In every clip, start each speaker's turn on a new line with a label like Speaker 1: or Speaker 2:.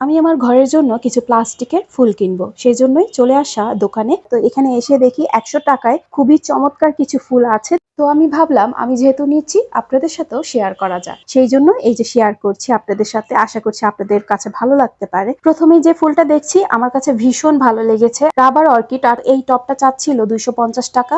Speaker 1: আমি আমার ঘরের জন্য কিছু প্লাস্টিকের ফুল কিনবো, সেই জন্যই চলে আসা দোকানে। তো এখানে এসে দেখি 100 টাকায় খুবই চমৎকার কিছু ফুল আছে। তো আমি ভাবলাম আমি যেহেতু নিচ্ছি আপনাদের সাথেও শেয়ার করা যায়, সেই জন্য এই যে শেয়ার করছি আপনাদের সাথে। আশা করছি আপনাদের কাছে ভালো লাগতে পারে। প্রথমে যে ফুলটা দেখছি আমার কাছে ভীষণ ভালো লেগেছে, রাবার অর্কিড। আর এই টপটা চাচ্ছিল 250 টাকা।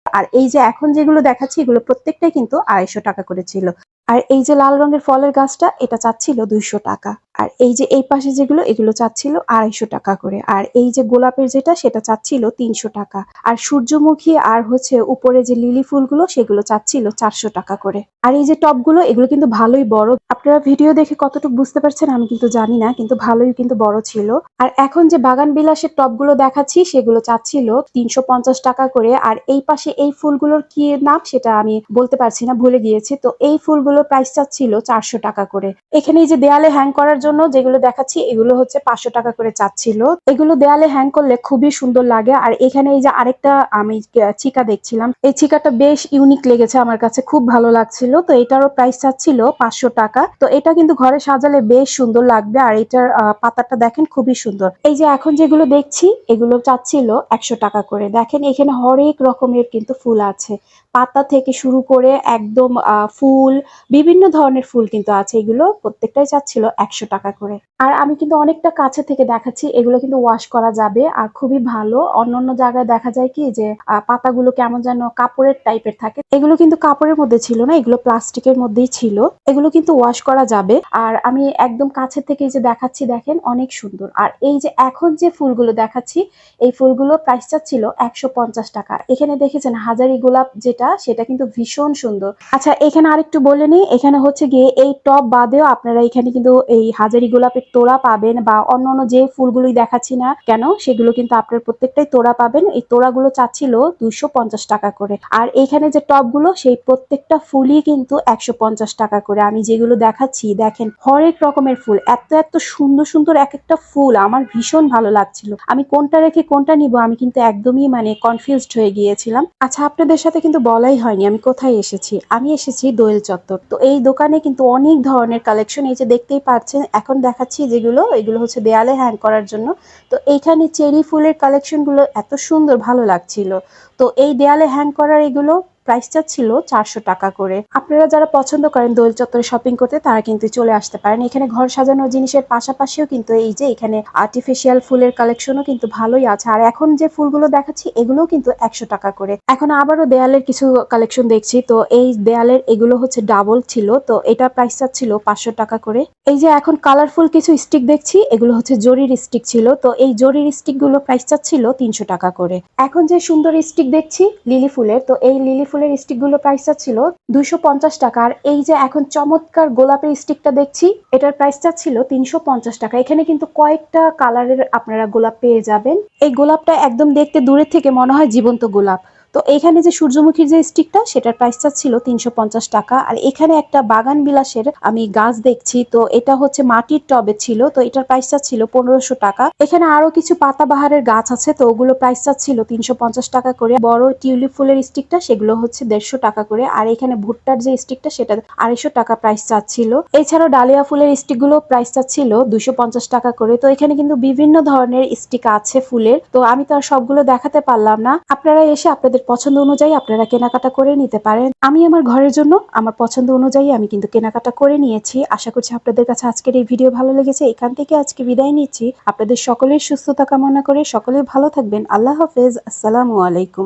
Speaker 1: আর এই যে এখন যেগুলো দেখাচ্ছি এগুলো প্রত্যেকটাই কিন্তু 250 টাকা করে ছিল। আর এই যে লাল রঙের ফলের গাছটা এটা চাচ্ছিল 200 টাকা। আর এই যে এই পাশে যেগুলো এগুলো চাচ্ছিল 250 টাকা করে। আর এই যে গোলাপের যেটা সেটা চাচ্ছিল 300 টাকা। আর সূর্যমুখী আর হচ্ছে উপরে যে লিলি ফুলগুলো সেগুলো চাচ্ছিল 400 টাকা করে। আর এই যে টবগুলো এগুলো কিন্তু ভালোই বড়। আপনারা ভিডিও দেখে কতটুকু বুঝতে পারছেন আমি কিন্তু জানি না, কিন্তু ভালোই কিন্তু বড় ছিল। আর এখন যে বাগান বিলাসের টবগুলো দেখাচ্ছি সেগুলো চাচ্ছিল 350 টাকা করে। আর এই পাশে এই ফুলগুলোর কি নাম সেটা আমি বলতে পারছি না, ভুলে গিয়েছি। তো এই ফুলগুলোর প্রাইস চাচ্ছিল 400 টাকা করে। এখানে এই যে দেয়ালে হ্যাং করার জন্য যেগুলো দেখাচ্ছি এগুলো হচ্ছে 500 টাকা করে চাচ্ছিল। এগুলো দেয়ালে হ্যাং করলে খুবই সুন্দর লাগে। আর এখানে এই যে আরেকটা আমি চিকা দেখছিলাম, এই চিকাটা বেশ ইউনিক লেগেছে আমার কাছে, খুব ভালো লাগছিল। তো এটারও প্রাইস চাচ্ছিল 500 টাকা। তো এটা কিন্তু ঘরে সাজালে বেশ সুন্দর লাগবে। আর এটার পাতাটা দেখেন খুবই সুন্দর। এই যে এখন যেগুলো দেখছি এগুলো চাচ্ছিল 100 টাকা করে। দেখেন এখানে হরেক রকমের কিন্তু ফুল আছে, পাতা থেকে শুরু করে একদম ফুল, বিভিন্ন ধরনের ফুল কিন্তু আছে। এগুলো প্রত্যেকটাই চাচ্ছিল 100 টাকা করে। আর আমি কিন্তু অনেকটা কাছে থেকে দেখাচ্ছি, এগুলো কিন্তু ওয়াশ করা যাবে আর খুবই ভালো। অন্যান্য জায়গায় দেখা যায় কি যে পাতাগুলো কেমন যেন কাপড়ের টাইপের থাকে, এগুলো কিন্তু কাপড়ের মধ্যে ছিল না, এগুলো প্লাস্টিকের মধ্যেই ছিল। এগুলো কিন্তু ওয়াশ করা যাবে। আর আমি একদম কাছে থেকে যে দেখাচ্ছি দেখেন অনেক সুন্দর। আর এই যে এখন যে ফুলগুলো দেখাচ্ছি এই ফুলগুলো প্রাইস চাচ্ছিল 150 টাকা। এখানে দেখেছেন হাজারি গোলাপ যেটা, সেটা কিন্তু ভীষণ সুন্দর। আচ্ছা এখানে আরেকটু বলে নিই, এখানে হচ্ছে গিয়ে এই টব বাদেও আপনারা এখানে কিন্তু এই হাজারি গোলাপের তোড়া পাবেন, বা অন্যান্য যে ফুলগুলোই দেখাচ্ছি না কেন সেগুলো কিন্তু আপনার প্রত্যেকটাই তোড়া পাবেন। এই তোড়াগুলো চাচ্ছিল 250 টাকা করে। আর এখানে যে টবগুলো সেই প্রত্যেকটা ফুলই কিন্তু 150 টাকা করে। আমি যেগুলো দেখাচ্ছি দেখেন হরেক রকমের ফুল, এত এত সুন্দর সুন্দর এক একটা ফুল, আমার ভীষণ ভালো লাগছিল। আমি কোনটা রেখে কোনটা নিব আমি কিন্তু একদমই কনফিউজড হয়ে গিয়েছিলাম। আচ্ছা আপনাদের সাথে কিন্তু বলাই হয়নি আমি কোথায় এসেছি। আমি এসেছি দোয়েল চত্বর। তো এই দোকানে কিন্তু অনেক ধরনের কালেকশন, এই যে দেখতেই পাচ্ছেন এখন দেখাচ্ছি যেগুলো, এগুলো হচ্ছে দেয়ালে হ্যাং করার জন্য। তো এইখানে চেরি ফুলের কালেকশন গুলো এত সুন্দর ভালো লাগছিল। তো এই দেয়ালে হ্যাং করার এগুলো প্রাইস ছিল 400 টাকা করে। আপনারা যারা পছন্দ করেন দোয়েল চত্বরে শপিং করতে তারা কিন্তু চলে আসতে পারেন। এখানে ঘর সাজানো জিনিসের পাশাপাশিও কিন্তু এই যে এখানে আর্টিফিশিয়াল ফুলের কালেকশনও কিন্তু ভালোই আছে। আর এখন যে ফুলগুলো দেখাচ্ছি এগুলোও কিন্তু 100 টাকা করে। এখন আবারও দেয়ালের কিছু কালেকশন দেখছি। তো এই দেয়ালের এগুলো হচ্ছে ডাবল ছিল, তো এটা প্রাইস ছিল 500 টাকা করে। এই যে এখন কালারফুল কিছু স্টিক দেখছি এগুলো হচ্ছে জরির স্টিক ছিল, তো এই জরির স্টিক গুলো প্রাইস ছিল 300 টাকা করে। এখন যে সুন্দর স্টিক দেখছি লিলি ফুলের, তো এই লিলি ফুলের স্টিক গুলো প্রাইস ছিল 250 টাকা। আর এই যে এখন চমৎকার গোলাপের স্টিকটা দেখছি এটার প্রাইস ছিল 350 টাকা। এখানে কিন্তু কয়েকটা কালারের আপনারা গোলাপ পেয়ে যাবেন। এই গোলাপটা একদম দেখতে দূরের থেকে মনে হয় জীবন্ত গোলাপ। তো এখানে যে সূর্যমুখীর যে স্টিকটা সেটার প্রাইসটা ছিল 350 টাকা। আর এখানে একটা বাগান বিলাসের আমি গাছ দেখছি, তো এটা হচ্ছে মাটির টবে ছিল, তো এটার প্রাইসটা ছিল 1500 টাকা। এখানে আরো কিছু পাতাবাহারের গাছ আছে, তো ওগুলো প্রাইসটা ছিল 350 টাকা করে। বড় টিউলিপ ফুলের স্টিকটা সেগুলো হচ্ছে 150 টাকা করে। আর এখানে ভুট্টার যে স্টিকটা সেটা 250 টাকা প্রাইস চাচ্ছিল। এছাড়াও ডালিয়া ফুলের স্টিক গুলো প্রাইসটা ছিল 250 টাকা করে। তো এখানে কিন্তু বিভিন্ন ধরনের স্টিক আছে ফুলের, তো আমি তো আর সবগুলো দেখাতে পারলাম না। আপনারা এসে আপনাদের পছন্দ অনুযায়ী আপনারা কেনাকাটা করে নিতে পারেন। আমি আমার ঘরের জন্য আমার পছন্দ অনুযায়ী আমি কিন্তু কেনাকাটা করে নিয়েছি। আশা করছি আপনাদের কাছে আজকের এই ভিডিও ভালো লেগেছে। এখান থেকে আজকে বিদায় নিচ্ছি। আপনাদের সকলের সুস্থতা কামনা করে সকলে ভালো থাকবেন। আল্লাহ হাফেজ। আসসালামু আলাইকুম।